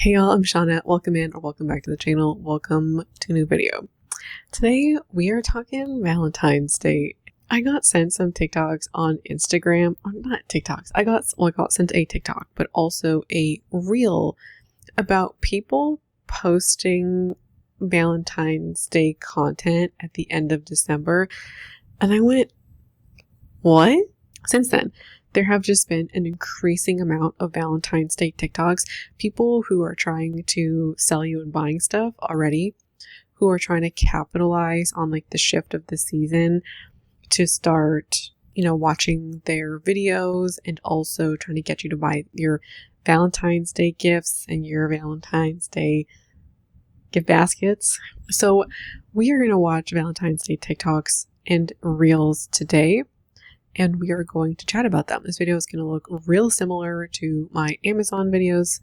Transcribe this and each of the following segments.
Hey y'all, I'm Shauna. Welcome in or welcome back to the channel. Welcome to a new video. Today we are talking Valentine's Day. I got sent some TikToks on Instagram, or not TikToks. I got sent a TikTok, but also a reel about people posting Valentine's Day content at the end of December. And I went, what? Since then, there have just been an increasing amount of Valentine's Day TikToks, people who are trying to sell you and buying stuff already, who are trying to capitalize on like the shift of the season to start, watching their videos and also trying to get you to buy your Valentine's Day gifts and your Valentine's Day gift baskets. So we are going to watch Valentine's Day TikToks and reels today, and we are going to chat about them. This video is going to look real similar to my Amazon videos,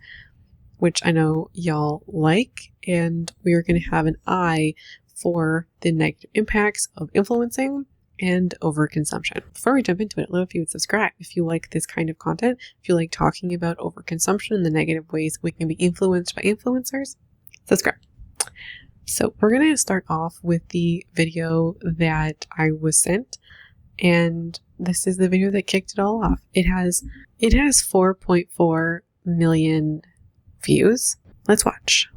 which I know y'all like, and we are going to have an eye for the negative impacts of influencing and overconsumption. Before we jump into it, I'd love if you would subscribe if you like this kind of content, if you like talking about overconsumption and the negative ways we can be influenced by influencers. Subscribe. So we're going to start off with the video that I was sent, and this is the video that kicked it all off. It has 4.4 million views. Let's watch.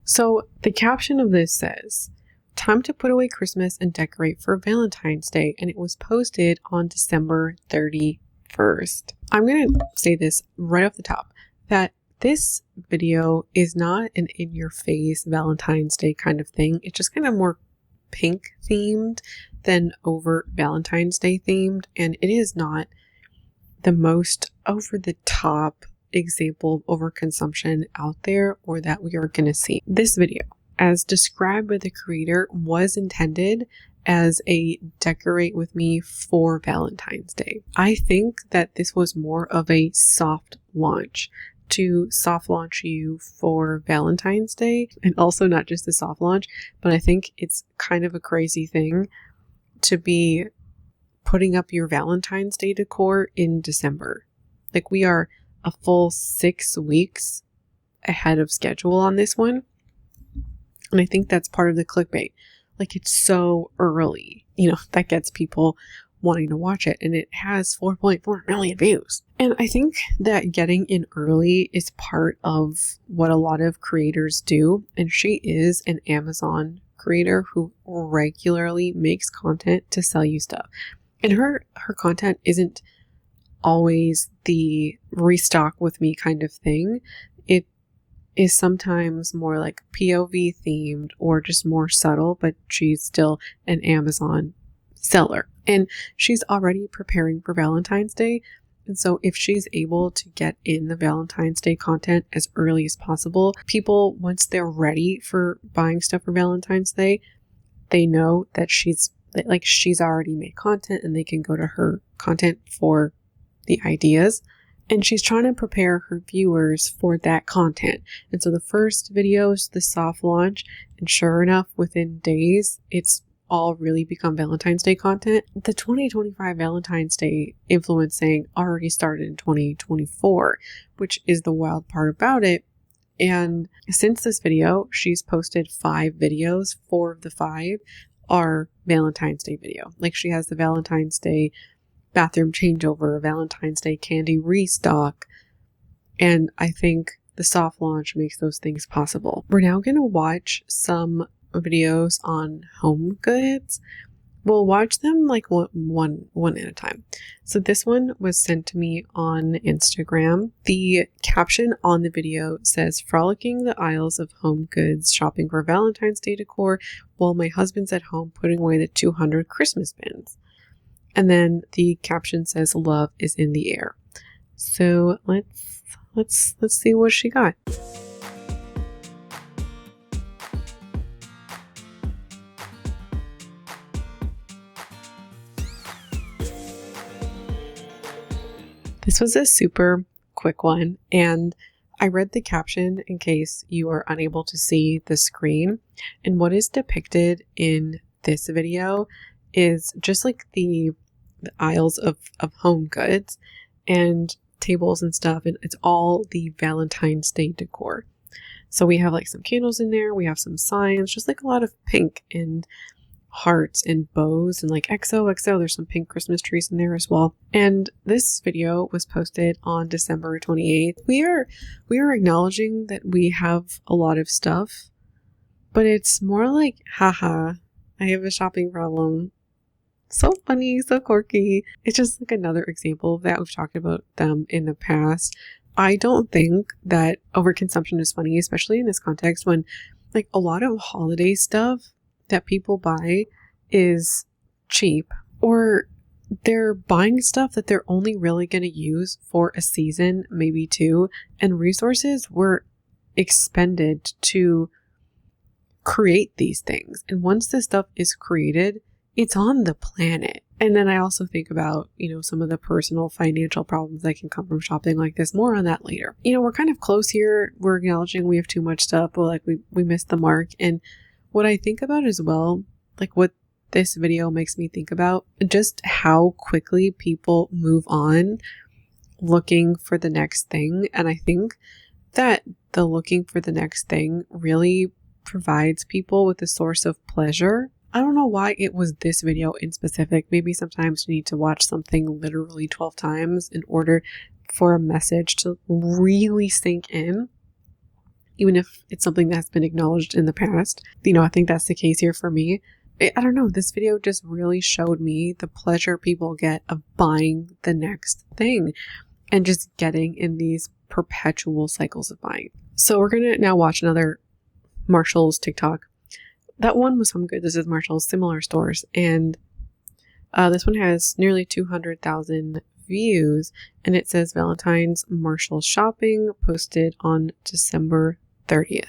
So the caption of this says, "Time to put away Christmas and decorate for Valentine's Day," and it was posted on December 31st. I'm going to say this right off the top, that this video is not an in-your-face Valentine's Day kind of thing. It's just kind of more pink themed than overt Valentine's Day themed, and it is not the most over-the-top example of overconsumption out there or that we are going to see. This video, as described by the creator, was intended as a decorate with me for Valentine's Day. I think that this was more of a soft launch to soft launch you for Valentine's Day, and also not just a soft launch, but I think it's kind of a crazy thing to be putting up your Valentine's Day decor in December. Like, we are a full 6 weeks ahead of schedule on this one. And I think that's part of the clickbait. Like, it's so early, that gets people wanting to watch it. And it has 4.4 million views. And I think that getting in early is part of what a lot of creators do. And she is an Amazon creator who regularly makes content to sell you stuff. And her content isn't always the restock with me kind of thing. It is sometimes more like POV themed or just more subtle, but she's still an Amazon seller. And she's already preparing for Valentine's Day. And so if she's able to get in the Valentine's Day content as early as possible, people, once they're ready for buying stuff for Valentine's Day, they know that she's already made content and they can go to her content for the ideas. And she's trying to prepare her viewers for that content. And so the first video is the soft launch. And sure enough, within days, it's all really become Valentine's Day content. The 2025 Valentine's Day influencing already started in 2024, which is the wild part about it. And since this video, she's posted 5 videos. 4 of the 5 are Valentine's Day video. Like, she has the Valentine's Day bathroom changeover, Valentine's Day candy restock, and I think the soft launch makes those things possible. We're now going to watch some videos on home goods. We'll watch them like one at a time. So this one was sent to me on Instagram. The caption on the video says, "Frolicking the aisles of home goods, shopping for Valentine's Day decor, while my husband's at home putting away the 200 Christmas bins." And then the caption says, "Love is in the air." So let's see what she got. This was a super quick one, and I read the caption in case you are unable to see the screen. And what is depicted in this video is just like the aisles of home goods and tables and stuff, and it's all the Valentine's Day decor. So we have like some candles in there, we have some signs, just like a lot of pink and hearts and bows and like XOXO. There's some pink Christmas trees in there as well. And this video was posted on December 28th. We are acknowledging that we have a lot of stuff, but it's more like, haha, I have a shopping problem. So funny, so quirky. It's just like another example of that. We've talked about them in the past. I don't think that overconsumption is funny, especially in this context when like a lot of holiday stuff that people buy is cheap, or they're buying stuff that they're only really going to use for a season, maybe 2, and resources were expended to create these things. And once this stuff is created, it's on the planet. And then I also think about, some of the personal financial problems that can come from shopping like this. More on that later. We're kind of close here. We're acknowledging we have too much stuff, but like we missed the mark. And what I think about as well, like what this video makes me think about, just how quickly people move on looking for the next thing. And I think that the looking for the next thing really provides people with a source of pleasure. I don't know why it was this video in specific. Maybe sometimes you need to watch something literally 12 times in order for a message to really sink in, even if it's something that's been acknowledged in the past. I think that's the case here for me. I don't know. This video just really showed me the pleasure people get of buying the next thing and just getting in these perpetual cycles of buying. So we're going to now watch another Marshall's TikTok. That one was Home Good. This is Marshall's, similar stores. And this one has nearly 200,000 views. And it says Valentine's Marshall shopping, posted on December 30th.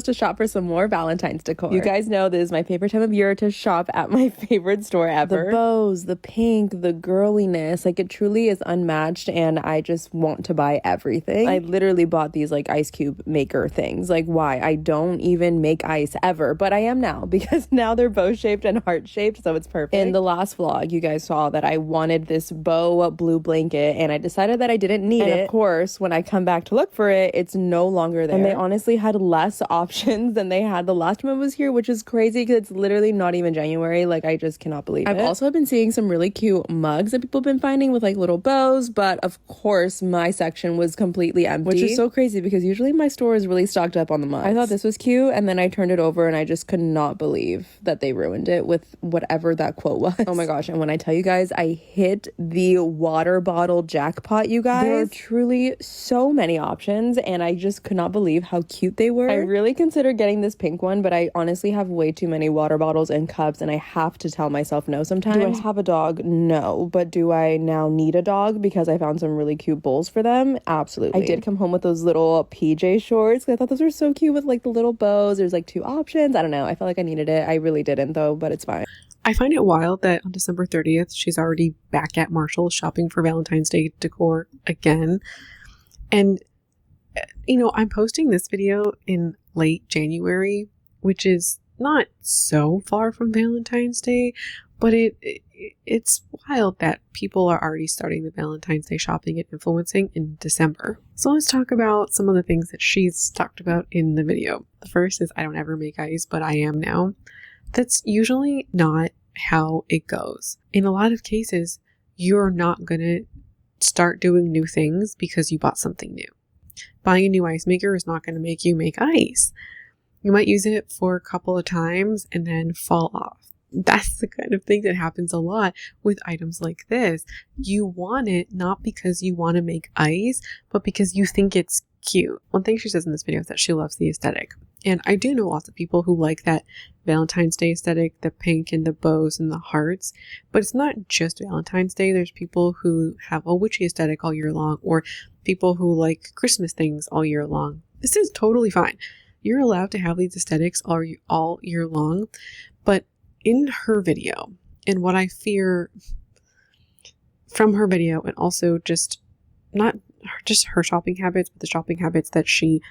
To shop for some more Valentine's decor. You guys know this is my favorite time of year to shop at my favorite store ever. The bows, the pink, the girliness, like it truly is unmatched, and I just want to buy everything. I literally bought these like ice cube maker things. Like, why? I don't even make ice ever, but I am now because now they're bow shaped and heart shaped, so it's perfect. In the last vlog, you guys saw that I wanted this bow blue blanket, and I decided that I didn't need it. And of course, when I come back to look for it, it's no longer there. And they honestly had less options than they had the last time I was here, which is crazy because it's literally not even January. Like, I just cannot believe it. I've also been seeing some really cute mugs that people have been finding with like little bows, but of course my section was completely empty, which is so crazy because usually my store is really stocked up on the mugs. I thought this was cute, and then I turned it over and I just could not believe that they ruined it with whatever that quote was. Oh my gosh. And when I tell you guys I hit the water bottle jackpot, you guys, there are truly so many options and I just could not believe how cute they were. I really considered getting this pink one, but I honestly have way too many water bottles and cups and I have to tell myself no sometimes. Do I have a dog? No. But do I now need a dog because I found some really cute bowls for them? Absolutely. I did come home with those little PJ shorts because I thought those were so cute with like the little bows. There's like 2 options. I don't know. I felt like I needed it. I really didn't though, but it's fine. I find it wild that on December 30th, she's already back at Marshall's shopping for Valentine's Day decor again. And, I'm posting this video in late January, which is not so far from Valentine's Day, but it's wild that people are already starting the Valentine's Day shopping and influencing in December. So let's talk about some of the things that she's talked about in the video. The first is, I don't ever make ice, but I am now. That's usually not how it goes. In a lot of cases, you're not going to start doing new things because you bought something new. Buying a new ice maker is not going to make you make ice. You might use it for a couple of times and then fall off. That's the kind of thing that happens a lot with items like this. You want it not because you want to make ice, but because you think it's cute. One thing she says in this video is that she loves the aesthetic. And I do know lots of people who like that Valentine's Day aesthetic, the pink and the bows and the hearts. But it's not just Valentine's Day. There's people who have a witchy aesthetic all year long, or people who like Christmas things all year long. This is totally fine. You're allowed to have these aesthetics all year long. But in her video, and what I fear from her video, and also just not just her shopping habits, but the shopping habits that she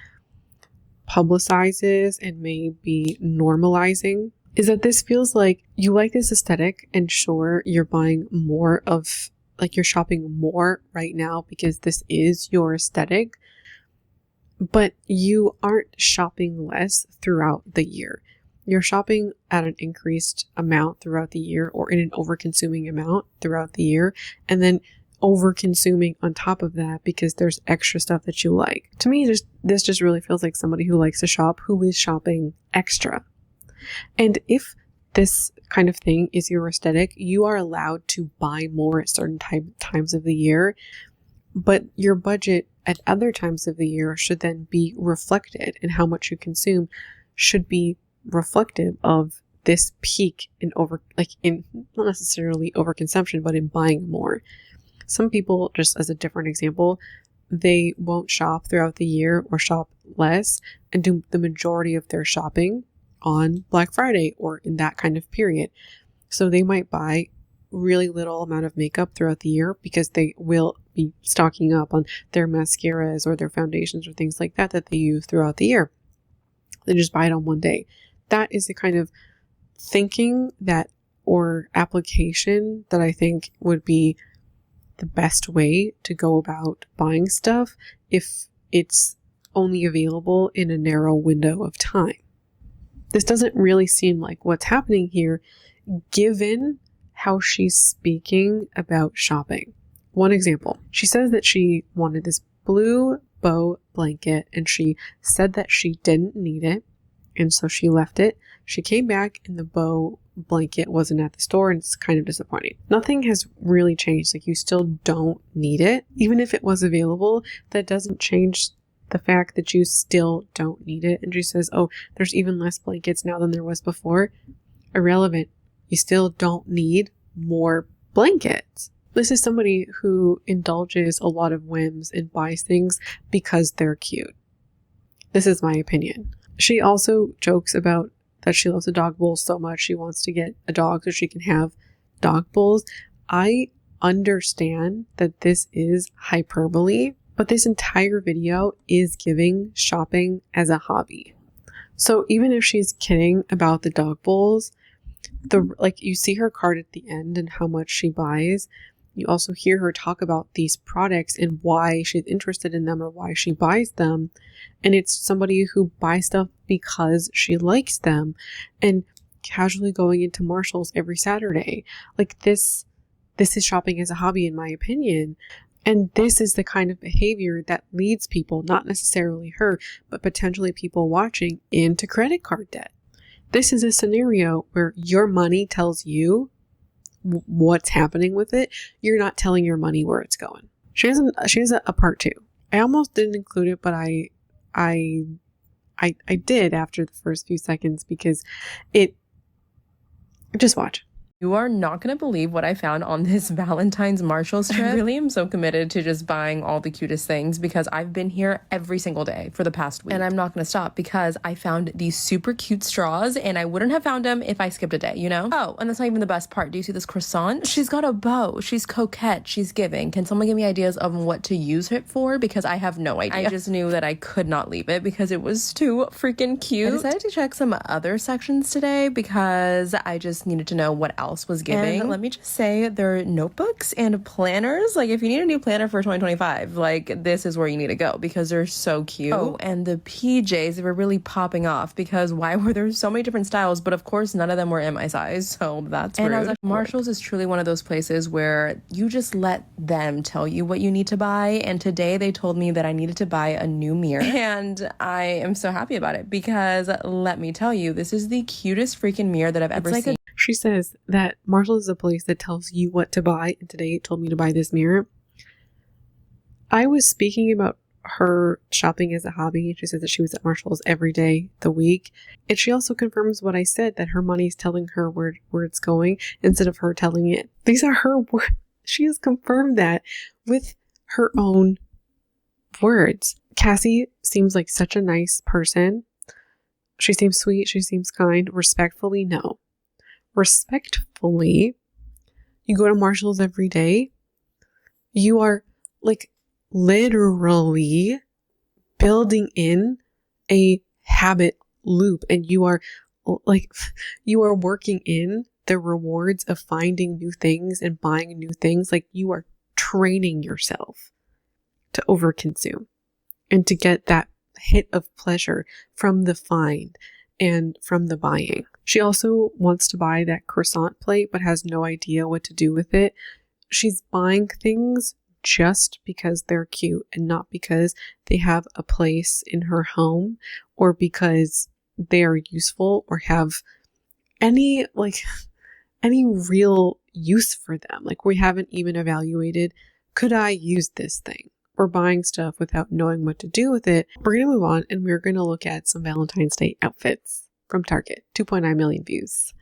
publicizes and may be normalizing, is that this feels like you like this aesthetic, and sure, you're buying more of, like, you're shopping more right now because this is your aesthetic, but you aren't shopping less throughout the year. You're shopping at an increased amount throughout the year, or in an over-consuming amount throughout the year, and then over-consuming on top of that because there's extra stuff that you like. To me, this just really feels like somebody who likes to shop who is shopping extra. And if this kind of thing is your aesthetic, you are allowed to buy more at certain times of the year, but your budget at other times of the year should then be reflected, and how much you consume should be reflective of this peak in not necessarily overconsumption, but in buying more. Some people, just as a different example, they won't shop throughout the year or shop less and do the majority of their shopping on Black Friday or in that kind of period. So they might buy really little amount of makeup throughout the year because they will be stocking up on their mascaras or their foundations or things like that they use throughout the year. They just buy it on one day. That is the kind of thinking or application that I think would be the best way to go about buying stuff if it's only available in a narrow window of time. This doesn't really seem like what's happening here, given how she's speaking about shopping. One example, she says that she wanted this blue bow blanket and she said that she didn't need it, and so she left it. She came back and the bow blanket wasn't at the store, and it's kind of disappointing. Nothing has really changed. Like, you still don't need it. Even if it was available, that doesn't change the fact that you still don't need it. And she says, oh, there's even less blankets now than there was before. Irrelevant. You still don't need more blankets. This is somebody who indulges a lot of whims and buys things because they're cute. This is my opinion. She also jokes about that she loves a dog bowl so much she wants to get a dog so she can have dog bowls. I understand that this is hyperbole, but this entire video is giving shopping as a hobby. So even if she's kidding about the dog bowls, you see her cart at the end and how much she buys. You also hear her talk about these products and why she's interested in them or why she buys them. And it's somebody who buys stuff because she likes them and casually going into Marshall's every Saturday. Like, this is shopping as a hobby, in my opinion. And this is the kind of behavior that leads people, not necessarily her, but potentially people watching, into credit card debt. This is a scenario where your money tells you what's happening with it. You're not telling your money where it's going. She has a part 2. I almost didn't include it, but I did after the first few seconds because just watch. You are not going to believe what I found on this Valentine's Marshalls trip. I really am so committed to just buying all the cutest things because I've been here every single day for the past week. And I'm not going to stop because I found these super cute straws and I wouldn't have found them if I skipped a day, you know? Oh, and that's not even the best part. Do you see this croissant? She's got a bow. She's coquette. She's giving. Can someone give me ideas of what to use it for? Because I have no idea. I just knew that I could not leave it because it was too freaking cute. I decided to check some other sections today because I just needed to know what else was giving. And let me just say, their notebooks and planners, like if you need a new planner for 2025, like this is where you need to go because they're so cute. Oh, and the PJs, they were really popping off because why were there so many different styles? But of course, none of them were in my size, so that's rude. And I was like, Marshalls is truly one of those places where you just let them tell you what you need to buy. And today they told me that I needed to buy a new mirror, and I am so happy about it because let me tell you, this is the cutest freaking mirror that I've ever seen. She says that Marshalls is a place that tells you what to buy, and today it told me to buy this mirror. I was speaking about her shopping as a hobby. She said that she was at Marshalls every day the week, and she also confirms what I said, that her money's telling her where it's going instead of her telling it. These are her words. She has confirmed that with her own words. Cassie seems like such a nice person. She seems sweet. She seems kind. Respectfully, no. Respectfully, you go to Marshalls every day. You are like literally building in a habit loop, and you are working in the rewards of finding new things and buying new things. Like you are training yourself to overconsume and to get that hit of pleasure from the find and from the buying. She also wants to buy that croissant plate, but has no idea what to do with it. She's buying things just because they're cute and not because they have a place in her home or because they are useful or have any real use for them. Like we haven't even evaluated, could I use this thing? We're buying stuff without knowing what to do with it. We're going to move on and we're going to look at some Valentine's Day outfits from Target. 2.9 million views.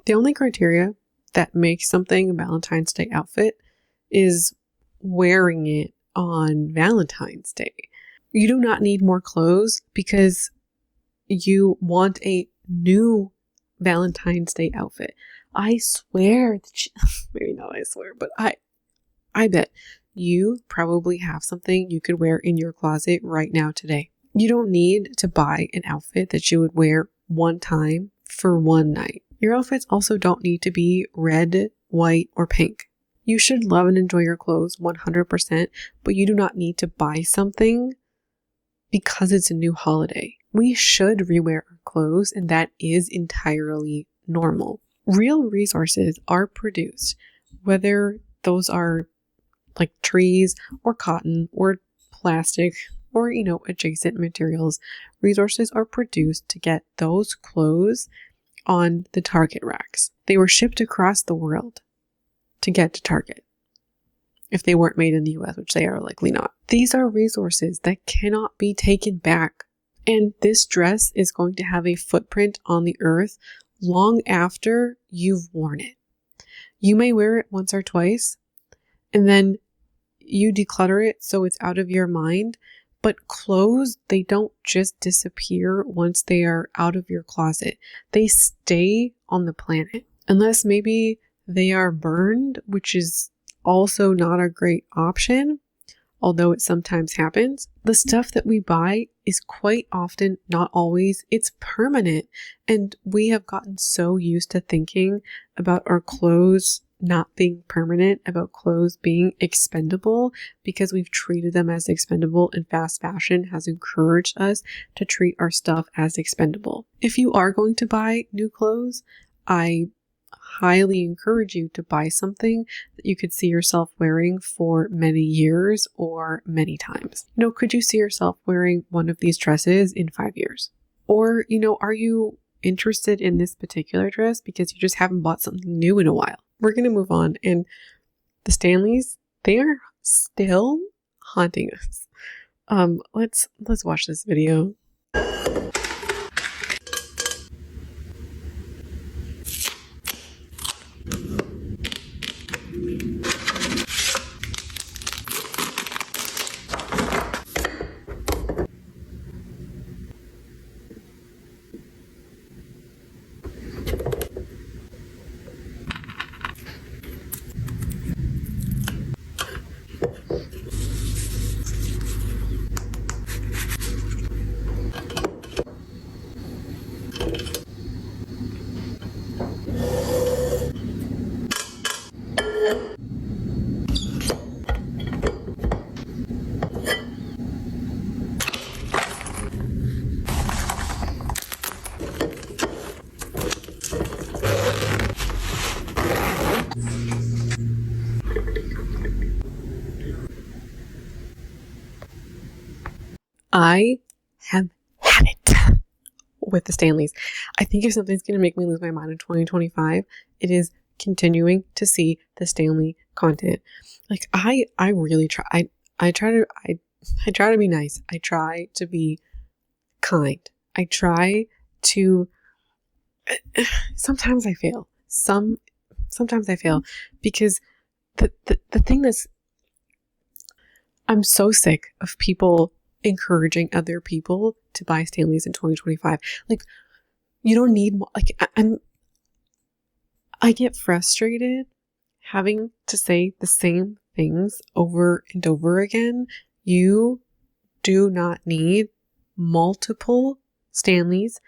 The only criteria that makes something a Valentine's Day outfit is wearing it on Valentine's Day. You do not need more clothes because you want a new Valentine's Day outfit. I swear, maybe not I swear, but I bet you probably have something you could wear in your closet right now today. You don't need to buy an outfit that you would wear one time for one night. Your outfits also don't need to be red, white, or pink. You should love and enjoy your clothes 100%, but you do not need to buy something because it's a new holiday. We should rewear our clothes, and that is entirely normal. Real resources are produced, whether those are like trees or cotton or plastic or, adjacent materials. Resources are produced to get those clothes on the Target racks. They were shipped across the world to get to Target if they weren't made in the US, which they are likely not. These are resources that cannot be taken back. And this dress is going to have a footprint on the earth long after you've worn it. You may wear it once or twice, and then you declutter it so it's out of your mind. But clothes, they don't just disappear once they are out of your closet. They stay on the planet. Unless maybe they are burned, which is also not a great option, although it sometimes happens. The stuff that we buy is quite often, not always, it's permanent. And we have gotten so used to thinking about our clothes not being permanent, about clothes being expendable, because we've treated them as expendable, and fast fashion has encouraged us to treat our stuff as expendable. If you are going to buy new clothes, I highly encourage you to buy something that you could see yourself wearing for many years or many times. Could you see yourself wearing one of these dresses in 5 years? Or, are you interested in this particular dress because you just haven't bought something new in a while? We're going to move on. And the Stanleys, They are still haunting us. Let's watch this video. I have had it with the Stanleys. I think if something's going to make me lose my mind in 2025, it is continuing to see the Stanley content. Like I really try. I try to be nice. I try to be kind. I try to. Sometimes I fail. Sometimes I fail because the thing that's, I'm so sick of people encouraging other people to buy Stanleys in 2025. Like, you don't need more. Like, I get frustrated having to say the same things over and over again. You do not need multiple Stanleys,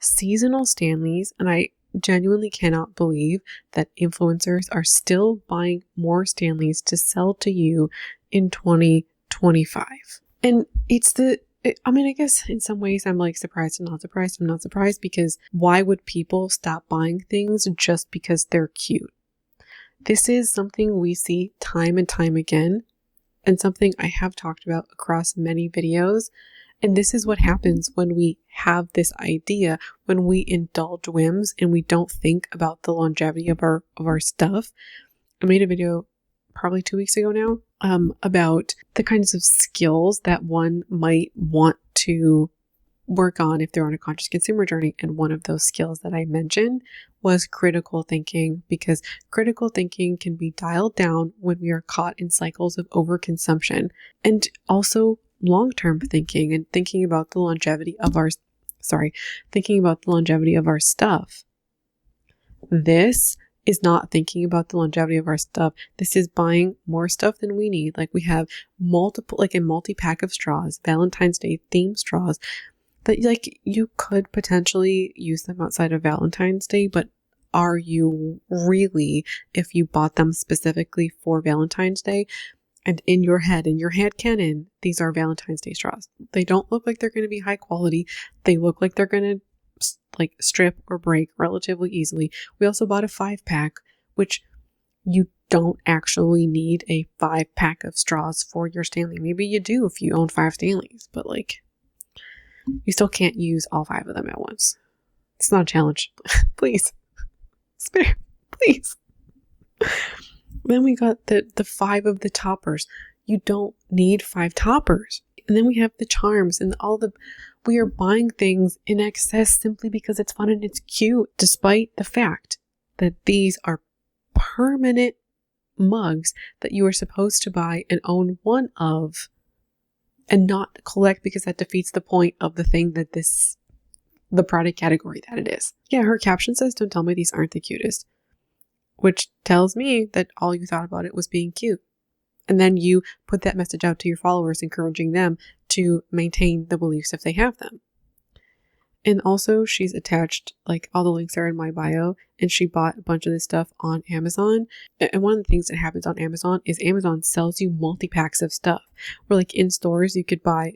seasonal Stanleys, and I genuinely cannot believe that influencers are still buying more Stanleys to sell to you in 2025. And I guess in some ways I'm like surprised and not surprised. I'm not surprised because why would people stop buying things just because they're cute? This is something we see time and time again, and something I have talked about across many videos. And this is what happens when we have this idea, when we indulge whims and we don't think about the longevity of our stuff. I made a video probably 2 weeks ago now about the kinds of skills that one might want to work on if they're on a conscious consumer journey. And one of those skills that I mentioned was critical thinking, because critical thinking can be dialed down when we are caught in cycles of overconsumption, and also long-term thinking and thinking about the longevity of our stuff. This is not thinking about the longevity of our stuff. This is buying more stuff than we need. Like, we have multiple, like a multi-pack of straws, Valentine's Day themed straws, that like you could potentially use them outside of Valentine's Day, but are you really, if you bought them specifically for Valentine's Day? And in your head canon, these are Valentine's Day straws. They don't look like they're going to be high quality. They look like they're going to like strip or break relatively easily. We also bought a 5-pack, which you don't actually need a 5-pack of straws for your Stanley. Maybe you do if you own 5 Stanleys, but like, you still can't use all 5 of them at once. It's not a challenge. Please. Spare. Please. Then we got the 5 of the toppers. You don't need 5 toppers. And then we have the charms and we are buying things in excess simply because it's fun and it's cute, despite the fact that these are permanent mugs that you are supposed to buy and own one of and not collect, because that defeats the point of the thing that the product category that it is. Yeah, her caption says, "Don't tell me these aren't the cutest," which tells me that all you thought about it was being cute. And then you put that message out to your followers, encouraging them to maintain the beliefs if they have them. And also, she's attached, like, all the links are in my bio, and she bought a bunch of this stuff on Amazon. And one of the things that happens on Amazon is Amazon sells you multi-packs of stuff. Where, like, in stores, you could buy,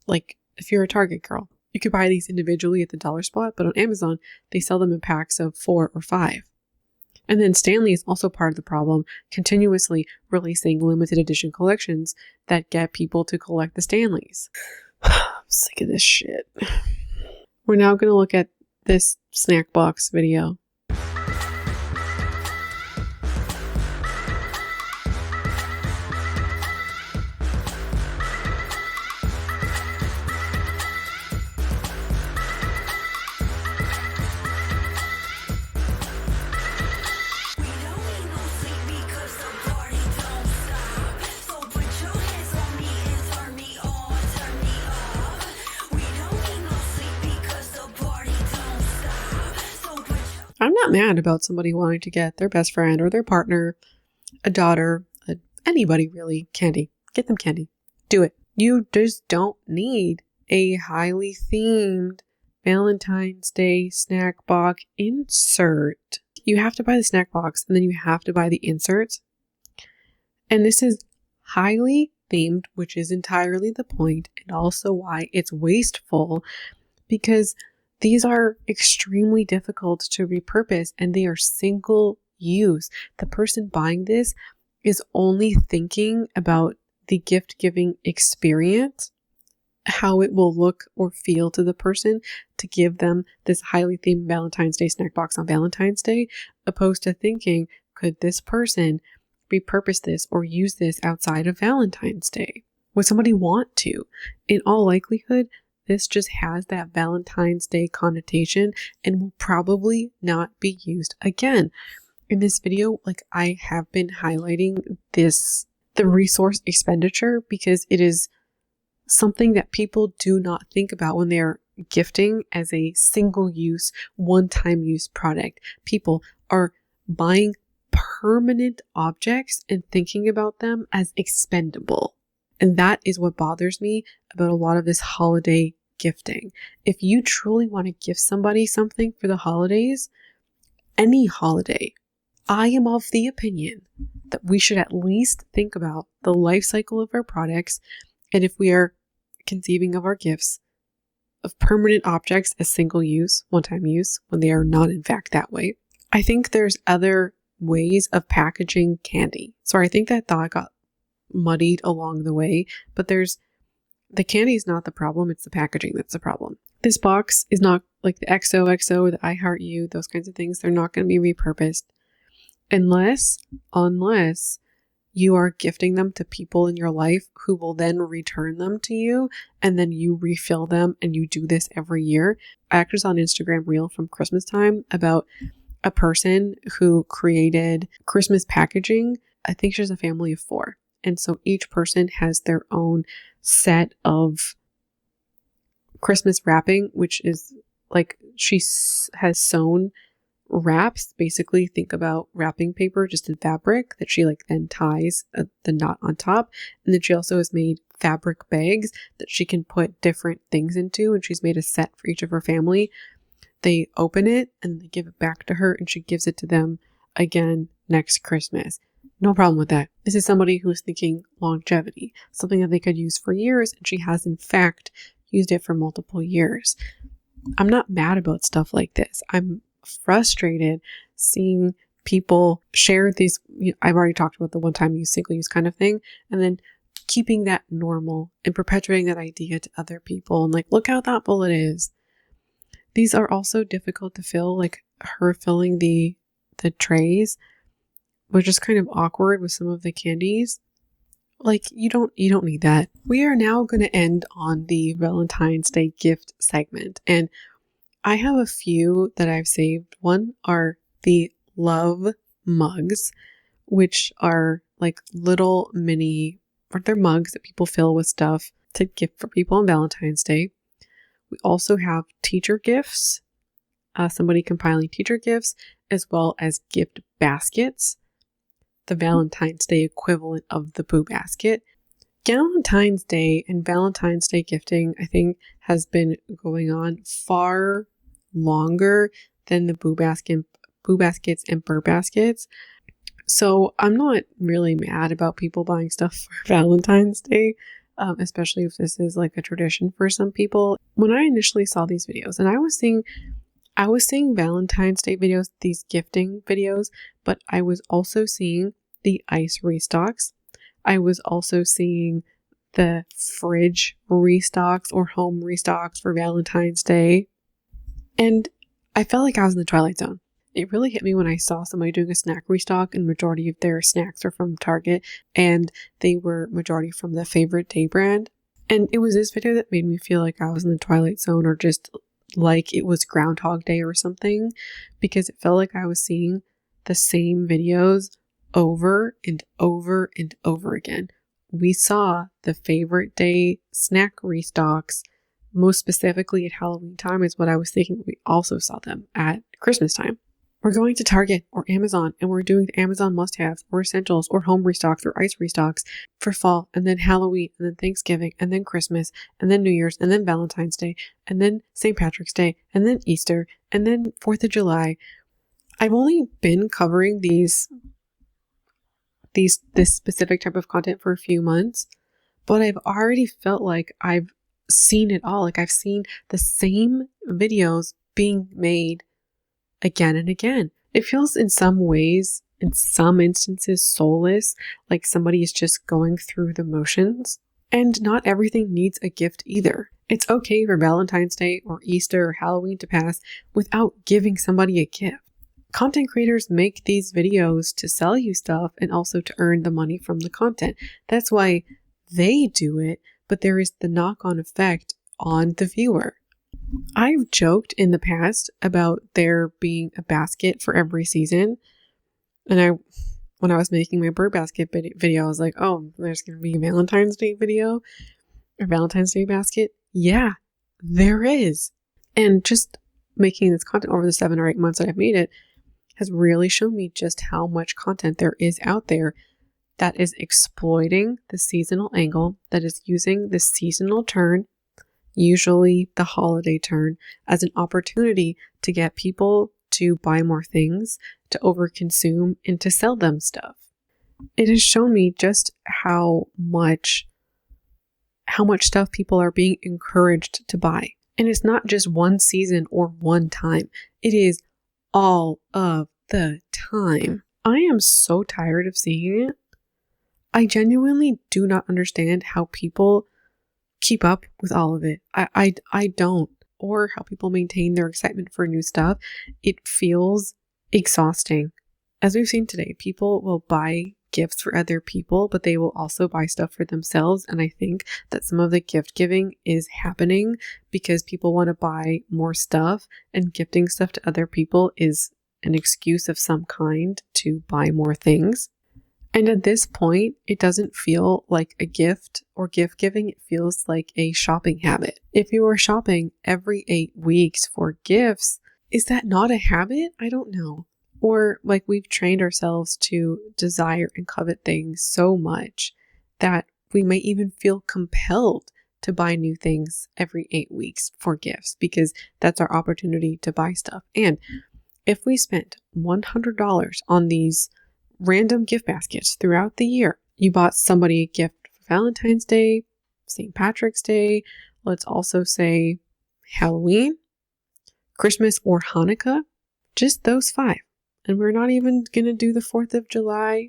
like, if you're a Target girl, you could buy these individually at the dollar spot, but on Amazon, they sell them in packs of 4 or 5. And then Stanley is also part of the problem, continuously releasing limited edition collections that get people to collect the Stanleys. I'm sick of this shit. We're now going to look at this snack box video. not mad about somebody wanting to get their best friend or their partner, a daughter, anybody really, candy. Get them candy. Do it. You just don't need a highly themed Valentine's Day snack box insert. You have to buy the snack box and then you have to buy the inserts. And this is highly themed, which is entirely the point, and also why it's wasteful, because these are extremely difficult to repurpose and they are single use. The person buying this is only thinking about the gift giving experience, how it will look or feel to the person to give them this highly themed Valentine's Day snack box on Valentine's Day, opposed to thinking, could this person repurpose this or use this outside of Valentine's Day? Would somebody want to? In all likelihood, this just has that Valentine's Day connotation and will probably not be used again. In this video, I have been highlighting the resource expenditure because it is something that people do not think about when they're gifting as a single-use, one-time use product. People are buying permanent objects and thinking about them as expendable. And that is what bothers me about a lot of this holiday gifting. If you truly want to gift somebody something for the holidays, any holiday, I am of the opinion that we should at least think about the life cycle of our products, and if we are conceiving of our gifts of permanent objects as single use, one-time use, when they are not in fact that way. I think there's other ways of packaging candy. Sorry, I think that thought got muddied along the way, but the candy is not the problem, it's the packaging that's the problem. This box is not like the XOXO, the I Heart You, those kinds of things. They're not going to be repurposed unless you are gifting them to people in your life who will then return them to you, and then you refill them, and you do this every year. I actually saw an Instagram reel from Christmas time about a person who created Christmas packaging. I think she's a family of 4. And so each person has their own set of Christmas wrapping, which is she has sewn wraps. Basically, think about wrapping paper just in fabric that she then ties the knot on top. And then she also has made fabric bags that she can put different things into, and she's made a set for each of her family. They open it and they give it back to her, and she gives it to them again next Christmas. No problem with that. This is somebody who's thinking longevity, something that they could use for years, and she has in fact used it for multiple years. I'm not mad about stuff like this. I'm frustrated seeing people share these. I've already talked about the one-time use, single use kind of thing, and then keeping that normal and perpetuating that idea to other people and look how thoughtful it is. These are also difficult to fill, her filling the trays was just kind of awkward with some of the candies. You don't need that. We are now going to end on the Valentine's Day gift segment, and I have a few that I've saved. One are the love mugs, which are little mini, or they're mugs that people fill with stuff to gift for people on Valentine's Day. We also have teacher gifts, somebody compiling teacher gifts, as well as gift baskets, the Valentine's Day equivalent of the Boo Basket. Valentine's Day and Valentine's Day gifting, I think, has been going on far longer than the Boo Baskets and Burr Baskets. So I'm not really mad about people buying stuff for Valentine's Day, especially if this is a tradition for some people. When I initially saw these videos, and I was seeing Valentine's Day videos, these gifting videos, but I was also seeing the ice restocks. I was also seeing the fridge restocks or home restocks for Valentine's Day. And I felt like I was in the Twilight Zone. It really hit me when I saw somebody doing a snack restock, and the majority of their snacks are from Target, and they were majority from the Favorite Day brand. And it was this video that made me feel like I was in the Twilight Zone, or just like it was Groundhog Day or something, because it felt like I was seeing the same videos over and over and over again. We saw the Favorite Day snack restocks, most specifically at Halloween time is what I was thinking. We also saw them at Christmas time. We're going to Target or Amazon and we're doing the Amazon must-haves or essentials or home restocks or ice restocks for fall, and then Halloween, and then Thanksgiving, and then Christmas, and then New Year's, and then Valentine's Day, and then St. Patrick's Day, and then Easter, and then 4th of July. I've only been covering this specific type of content for a few months, but I've already felt like I've seen it all. Like I've seen the same videos being made again and again. It feels in some ways, in some instances, soulless, like somebody is just going through the motions. And not everything needs a gift either. It's okay for Valentine's Day or Easter or Halloween to pass without giving somebody a gift. Content creators make these videos to sell you stuff and also to earn the money from the content. That's why they do it, but there is the knock-on effect on the viewer. I've joked in the past about there being a basket for every season. And when I was making my bird basket video, I was like, oh, there's going to be a Valentine's Day video or Valentine's Day basket. Yeah, there is. And just making this content over the 7 or 8 months that I've made it has really shown me just how much content there is out there that is exploiting the seasonal angle, that is using the seasonal turn, usually the holiday turn, as an opportunity to get people to buy more things, to overconsume, and to sell them stuff. It has shown me just how much stuff people are being encouraged to buy. And it's not just one season or one time. It is all of the time. I am so tired of seeing it. I genuinely do not understand how people keep up with all of it. I don't. Or how people maintain their excitement for new stuff. It feels exhausting. As we've seen today, people will buy gifts for other people, but they will also buy stuff for themselves. And I think that some of the gift giving is happening because people want to buy more stuff, and gifting stuff to other people is an excuse of some kind to buy more things. And at this point, it doesn't feel like a gift or gift giving. It feels like a shopping habit. If you are shopping every 8 weeks for gifts, is that not a habit? I don't know. Or like we've trained ourselves to desire and covet things so much that we may even feel compelled to buy new things every 8 weeks for gifts because that's our opportunity to buy stuff. And if we spent $100 on these random gift baskets throughout the year, you bought somebody a gift for Valentine's Day, St. Patrick's Day, let's also say Halloween, Christmas, or Hanukkah, just those 5. And we're not even going to do the 4th of July.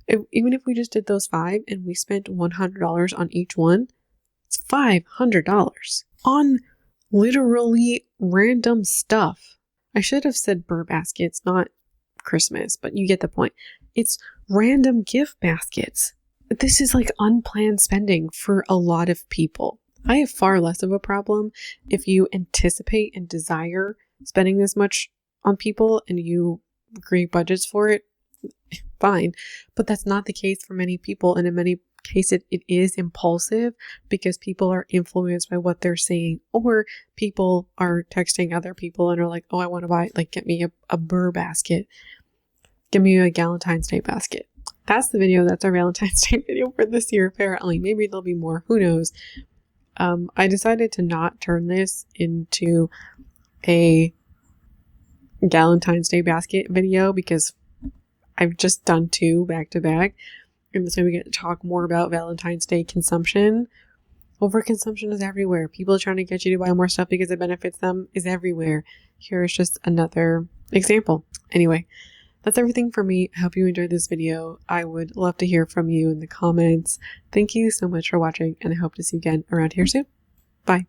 Even if we just did those 5 and we spent $100 on each one, it's $500 on literally random stuff. I should have said burr baskets, not Christmas, but you get the point. It's random gift baskets. This is like unplanned spending for a lot of people. I have far less of a problem if you anticipate and desire spending this much on people and you create budgets for it, fine. But that's not the case for many people. And in many cases, it is impulsive because people are influenced by what they're seeing, or people are texting other people and are like, oh, I want to buy, like, get me a burr basket. Give me a Valentine's Day basket. That's the video. That's our Valentine's Day video for this year, apparently. Maybe there'll be more. Who knows? I decided to not turn this into a Valentine's Day basket video because I've just done 2 back to back. And this way we get to talk more about Valentine's Day consumption. Overconsumption is everywhere. People trying to get you to buy more stuff because it benefits them is everywhere. Here's just another example. Anyway, that's everything for me. I hope you enjoyed this video. I would love to hear from you in the comments. Thank you so much for watching, and I hope to see you again around here soon. Bye.